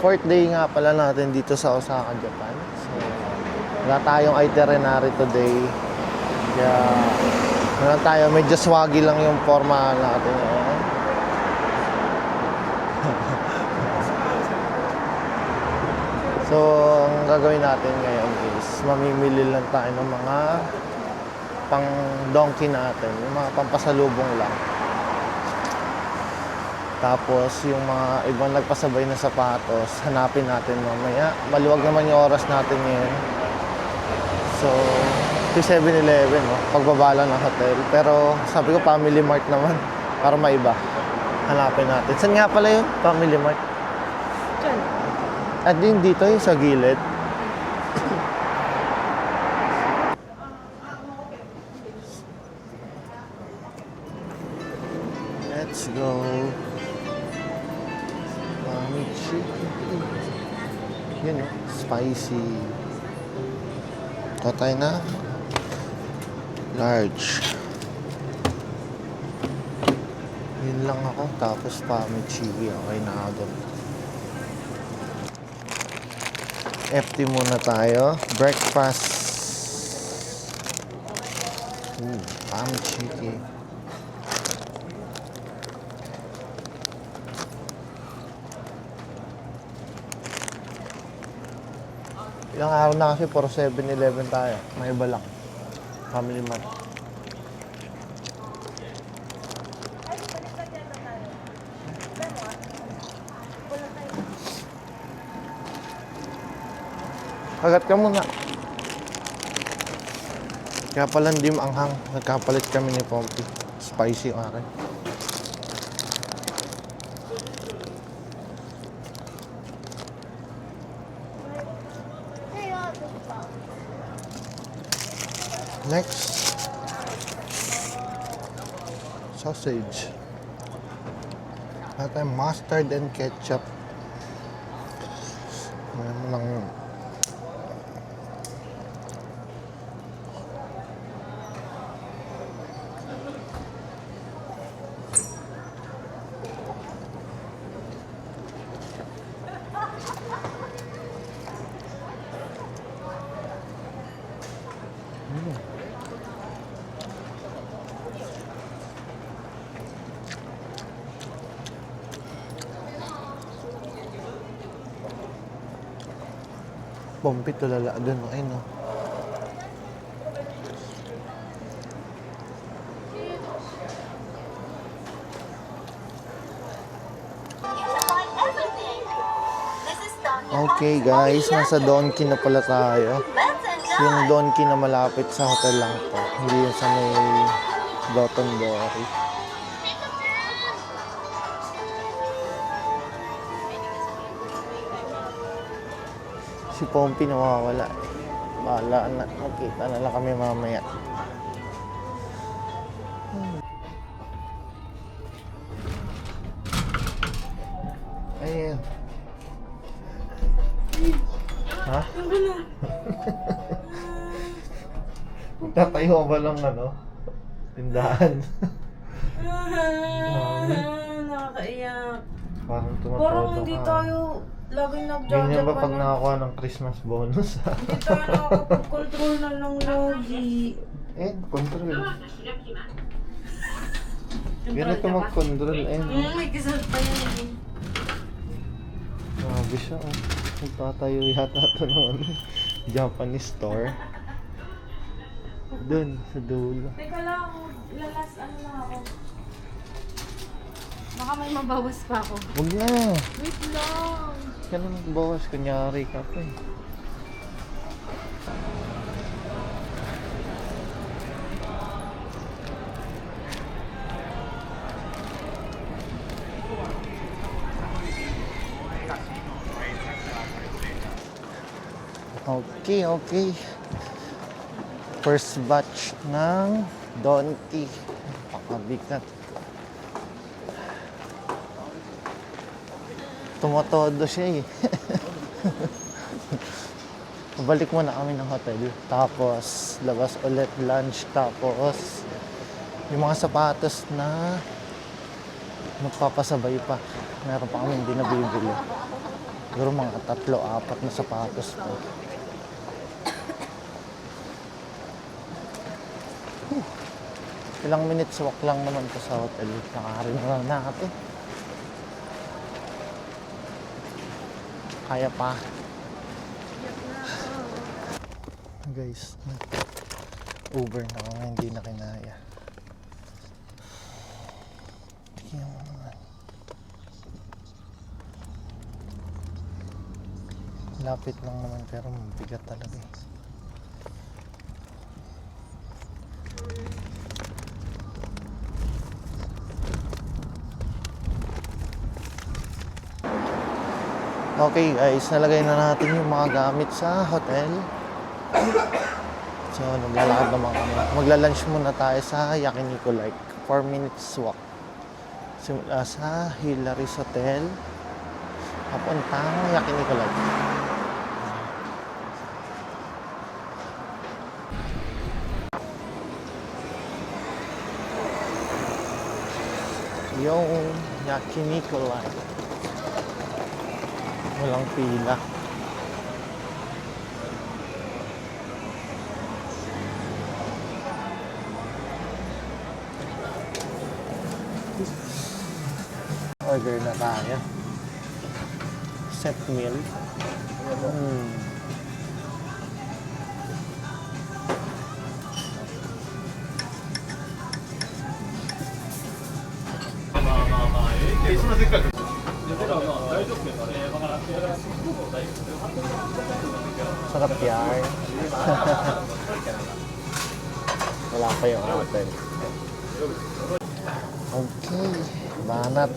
fourth day nga pala natin dito sa Osaka, Japan. So, wala tayong itinerary today. Kaya, wala tayo. Medyo swaggy lang yung forma natin ngayon. So, ang gagawin natin ngayon is mamimili lang tayo ng mga pang donkey natin. Yung mga pampasalubong lang. Tapos, yung mga ibang nagpasabay na sapatos, hanapin natin mamaya. Maluwag naman yung oras natin ngayon. So, 7-Eleven, no? Pagbaba lang ng hotel. Pero, sabi ko, Family Mart naman. Para maiba. Hanapin natin. Saan nga pala yun? Family Mart? Diyan. At din dito yung sa gilid. Let's go. Yun, no? Spicy. Tatay na. Large. Yun lang ako. Tapos pamichi. Okay na ako doon. FT muna tayo. Breakfast. Pamichi. Ilang araw na kasi puro 7-Eleven tayo. May iba lang. Family Mart. Kagat ka muna. Kaya pala hindi maanghang. Nagkapalit kami ni Pompey. Spicy yung akin. Next, sausage. At mustard and ketchup. Mayroon lang yun. Pompey tulala doon, ay no. Okay guys, nasa Donkey na pala tayo. Yung Donkey na malapit sa hotel lang to. Hindi yung sa may Dotonbori. Si Pompey nawawala. Bahala na. Magkita na lang kami mamaya. Ayan. Ha? Tatayo ba lang ano? Tindahan. Nakakaiyak. Parang tumatawa. Parang hindi tayo laging nagjajapan. Ganyan ba pag nakakuha ng Christmas bonus? Hindi tayo nakakapag-control na lang lagi. Control. Ganito mag-control. May kisal pa yan eh. Grabe siya. Magtatayo yata ito ng Japanese store. Doon, sa dulo. Teka lang, lalas ano na ako. Baka may mabawas pa ako. Huwag na. Wait lang. Ka na magbawas. Kunyari ka pa eh. Okay. First batch ng Donkey. Pakabigat. Tumatodo siya eh. Balik muna kami ng hotel. Tapos, labas ulit lunch. Tapos, yung mga sapatos na magpapasabay pa. Meron pa kami hindi nabibili. Siguro mga 3-4 na sapatos ko. Ilang minutes walk lang naman ko sa hotel. Nakarin na natin. Kaya pa. Guys, Uber na ako, hindi na kinaya. Tingnan mo naman. Lapit lang naman pero mabigat talaga eh. Okay guys, nalagay na natin yung mga gamit sa hotel. So, naglalakad naman kami. Magla-lunch muna tayo sa Yakiniku Lake. 4 minutes walk. Simula sa Hilary's Hotel. Papuntang Yakiniku Lake. Yung Yakiniku Lake. Walang pila. Order na tayo. Set meal. Sarap yan. Wala pa yung hotel. Okay. Banat.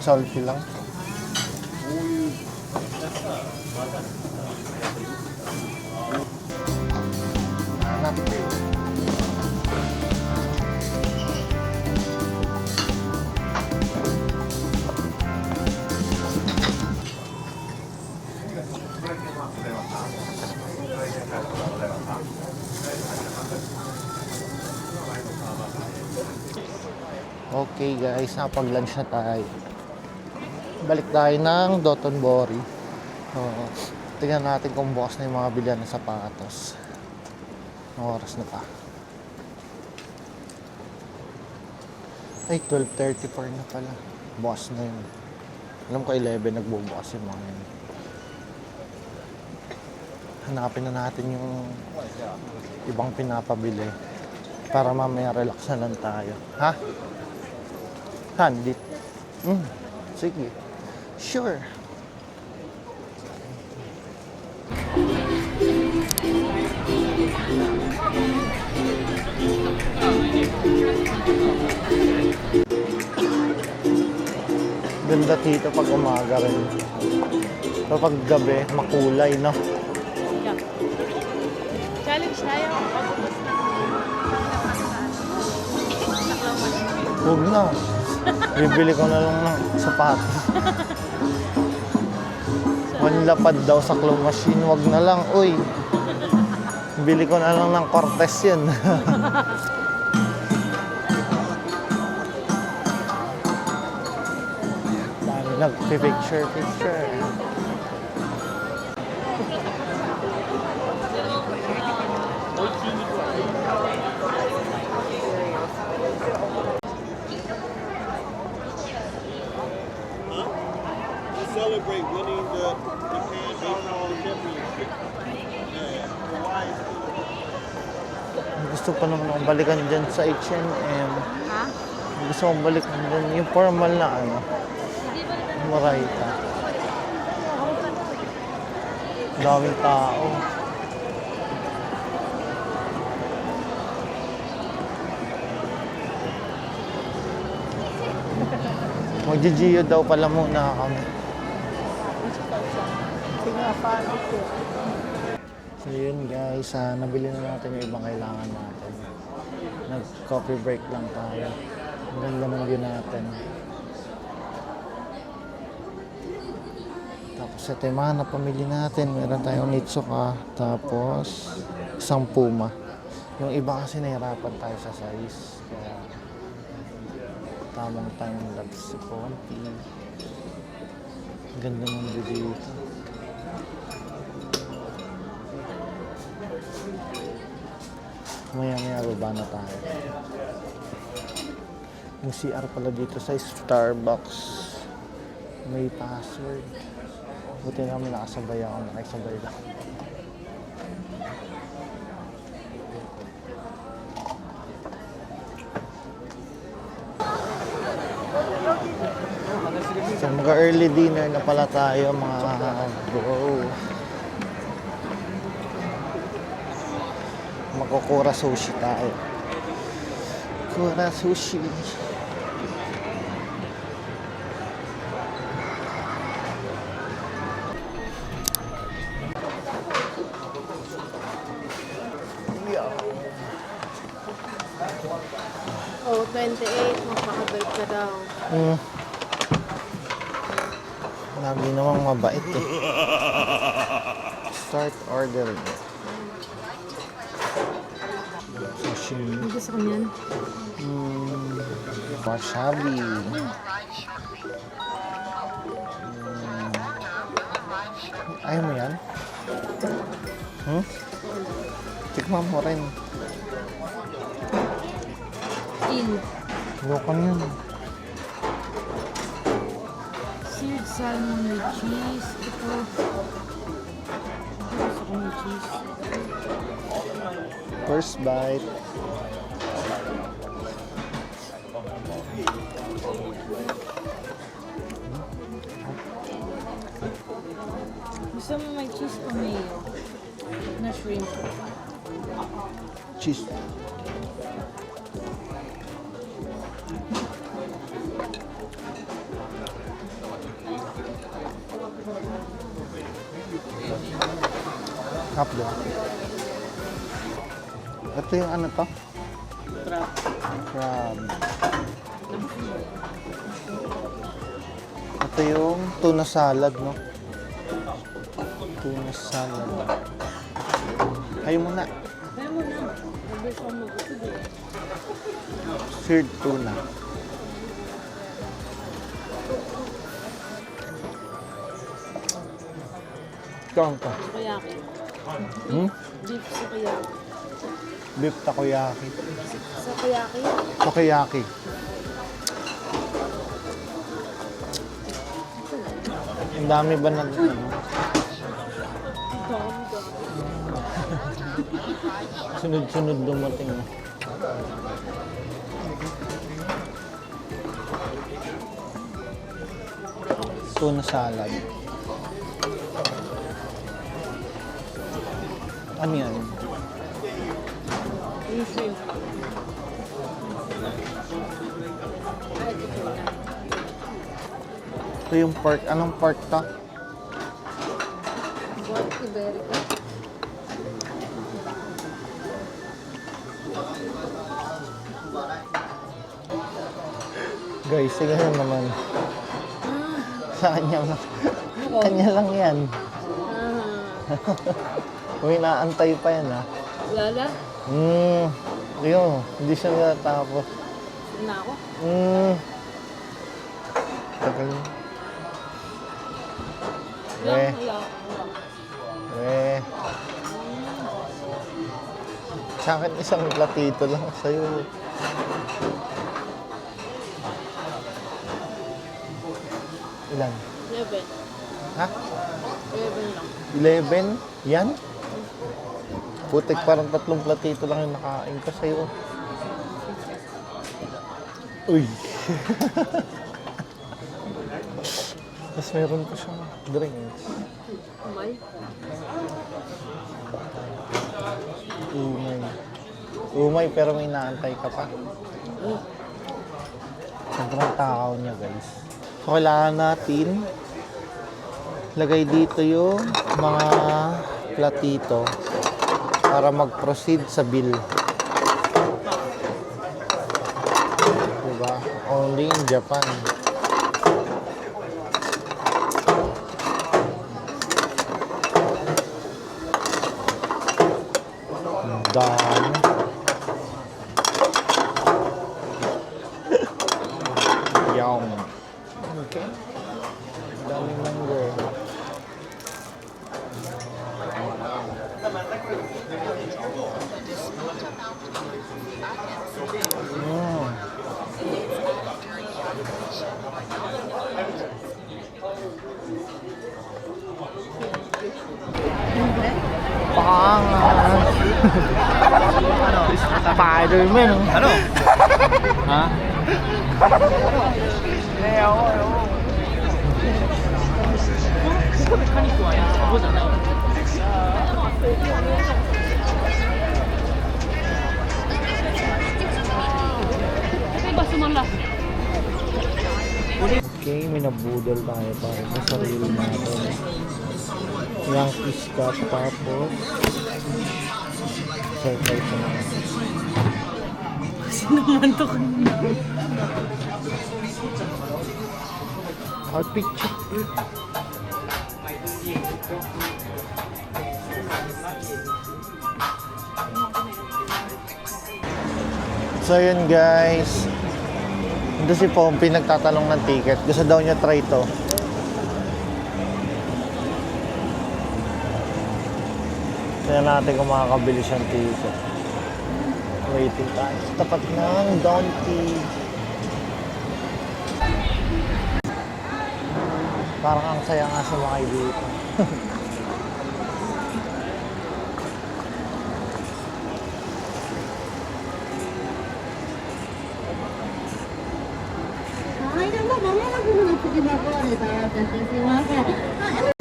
Salty lang. Banat. Okay guys, napag-lunch na tayo. Balik tayo ng Dotonbori. Tingnan natin kung bukas na yung mga bilihan ng sapatos. Anong oras na pa? Ay, 12:34 na pala. Bukas na yun. Alam ko 11 nagbubukas yung mga yun. Hanapin na natin yung ibang pinapabili para mamaya relax na lang tayo. Ha? Handit. Sige. Sure. Ganda dito pag umaga rin. Pero pag gabi, makulay, no? Challenge tayo. Pagbukas na. Huwag na. Bibili ko na lang ng sapatos. Manlapad daw sa claw machine. Huwag na lang. Uy. Bili ko na lang ng Cortez yun. Dami nag-picture. Celebrate winning the Japan Baseball Championship. Gusto pa naman akong balikan dyan sa H&M. Ha? Gusto kong balikan dyan yung formal na ano. Marayta. Daming tao. Magji-Gio daw pala muna kami. So yun guys, nabili na natin yung ibang kailangan natin. Nag-coffee break lang tayo. Ang ganda ng view natin. Tapos ito yung mga napamili natin. Meron tayong Nitsuka. Tapos isang Puma. Yung iba kasi nahirapan tayo sa size. Kaya tamang time lapse si Conti. Ganda ng video ito. Maya baba na tayo. Yung CR pala dito sa Starbucks. May password. Buti namin nakasabay ako. Nakisabay lang. So mag-early dinner na pala tayo mga bro. Magkukura sushi tayo. Kura sushi. Oh, 28. Magpakabait ka daw. Lagi namang mabait eh. Start ordering. Sushi. Gusto ko yan. Wasabi. Ayaw mo yan? Tikman mo rin. Lokan yan. Seared salmon with cheese. Ito. Gusto ko may cheese. First bite. Gusto mo may cheese o mayo? Na shrimp. Cheese. Hapdo. Ito yung ano to? Crab. Crab. Ito yung tuna salad, no? Tuna salad. Ayaw mo na. Kaya mo na. Mabilis ako mag-usod eh. Seared tuna. Ikaw ang to. Sukiyaki. Beef sukiyaki. Beef takoyaki. Sukiyaki? Takoyaki. Ang dami ba na ano? Sunod-sunod dumating. Tuna salad. Ano yan? Yung shrimp. Ay, ito na. Ito yung pork. Anong pork to? Pork iberico. Guys, sige naman. Sa kanya, kanya lang yan. Uy, naantay pa yan ha. Lala? Yun, hindi siya natapos. Na ako? Tagal. Lang, Eh, lang. eh. Sa akin isang platito lang sa'yo. Ilan? 11. Ha? 11 lang. 11? Yan? Putik, parang 3 platito lang yung nakain ko sa'yo. Uy! Tapos meron pa siyang drinks. Umay? Umay. Umay, pero may naantay ka pa. Sobrang takaw niya, guys. So, kailangan natin lagay dito yung mga platito para mag-proceed sa bill. Diba? Only in Japan. Dami. Yum. Okay. Daming manggo. Pangas. Spider-Man. Ano? Ha? Okay, may nabudol tayo para sa sarili natin. Yankees Cup tapos circle sa mga. Naman to kanina. Our picture. So yun guys. Ito si Pompey nagtatanong ng ticket. Gusto daw niya try to. Tignan natin kung makakabili siyang ticket. Waiting tayo sa tapat ng Donkey. Parang ang saya nga sumakay dito.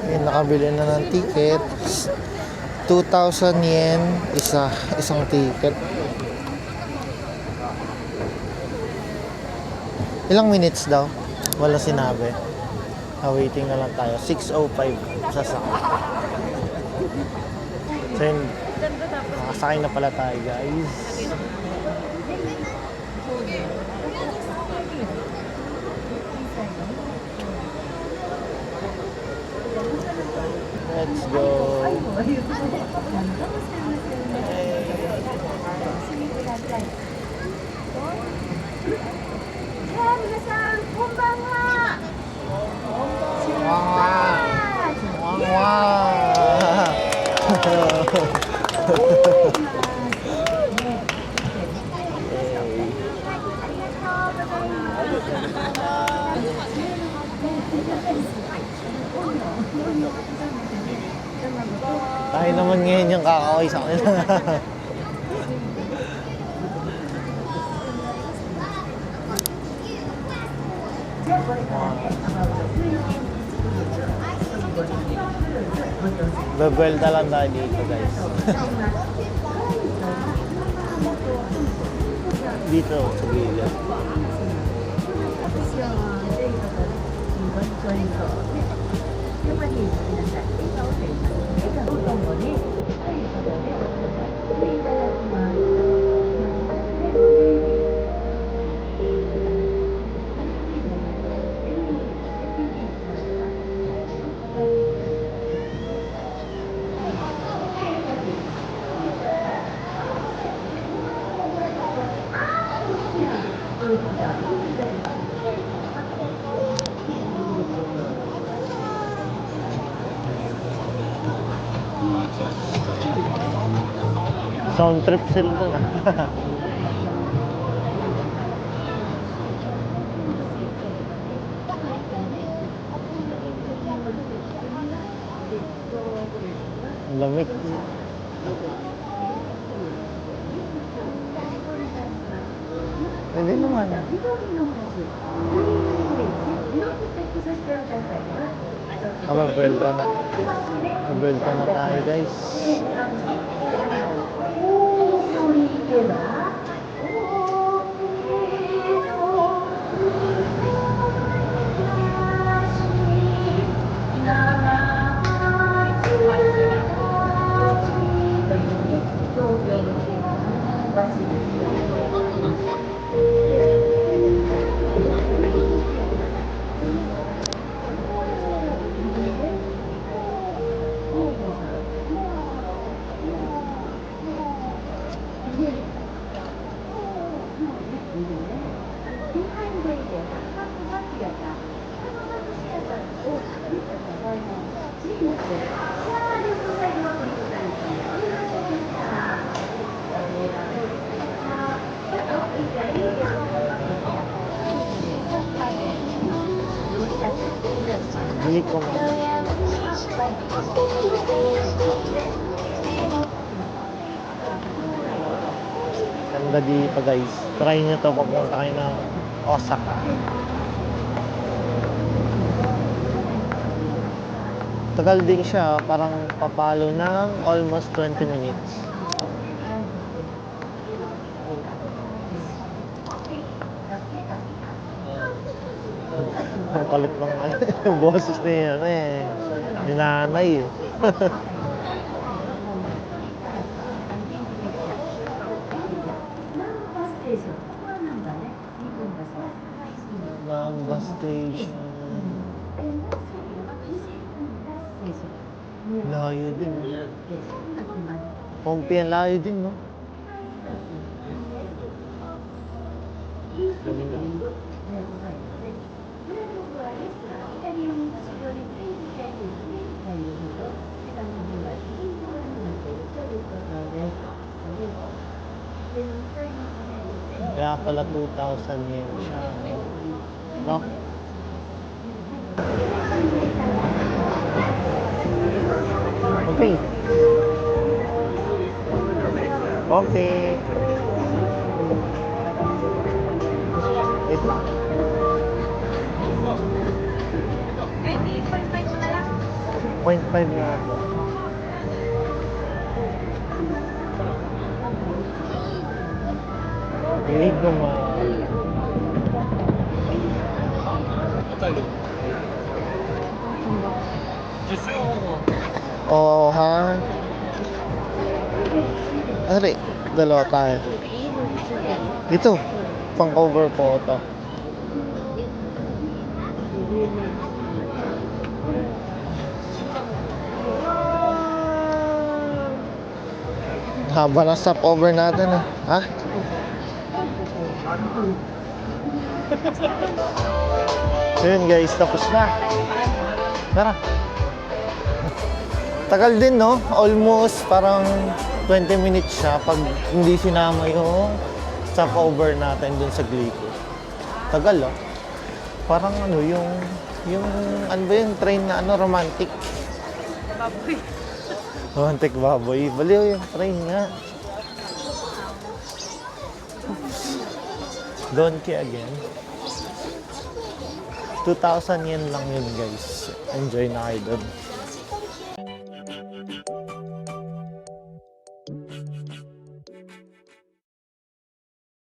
Ayun, nakabili na ng ticket. 2,000 yen isang ticket. Ilang minutes daw? Wala sinabi. Waiting na lang tayo. 6:05 sasakay. So yun, nakasakay na pala tayo guys. Let's go. Tayo naman ngayon yung kakaway sa kanila. Bebelta lang tayo dito guys. Dito sa gilid. Sound trip sila dun ah. Ang lamig. Pwede naman. Mabelta na. Mabelta na tayo guys. Bili ko mo. Ganda dito guys. Try nyo to pag punta kayo ng Osaka. Tagal din siya. Parang papalo ng almost 20 minutes. Ang kalit lang yung boses niya eh. Ni nanay eh. Mamba Station. Layo din. Pompi ang layo din, no? Kaya pala 2,000 yen siya. No? Okay. Okay. Wait lang. Pwede, 0.5 mo na lang. 0.5 na ako. Hindi ko ma... Oo, ha? Ari, dalawa tayo. Dito, pang cover photo. Haba na stopover natin ah. Ha? So yun guys, tapos na. Tara. Tagal din no? Almost parang 20 minutes siya pag hindi sinama yung stopover natin dun sa Glico. Tagal oh. Parang ano yung ano ba yung train na ano romantic. Baboy. Romantic baboy. Baliw yung train nga. Donkey again. 2,000 yen lang yun guys. Enjoy na kayo doon.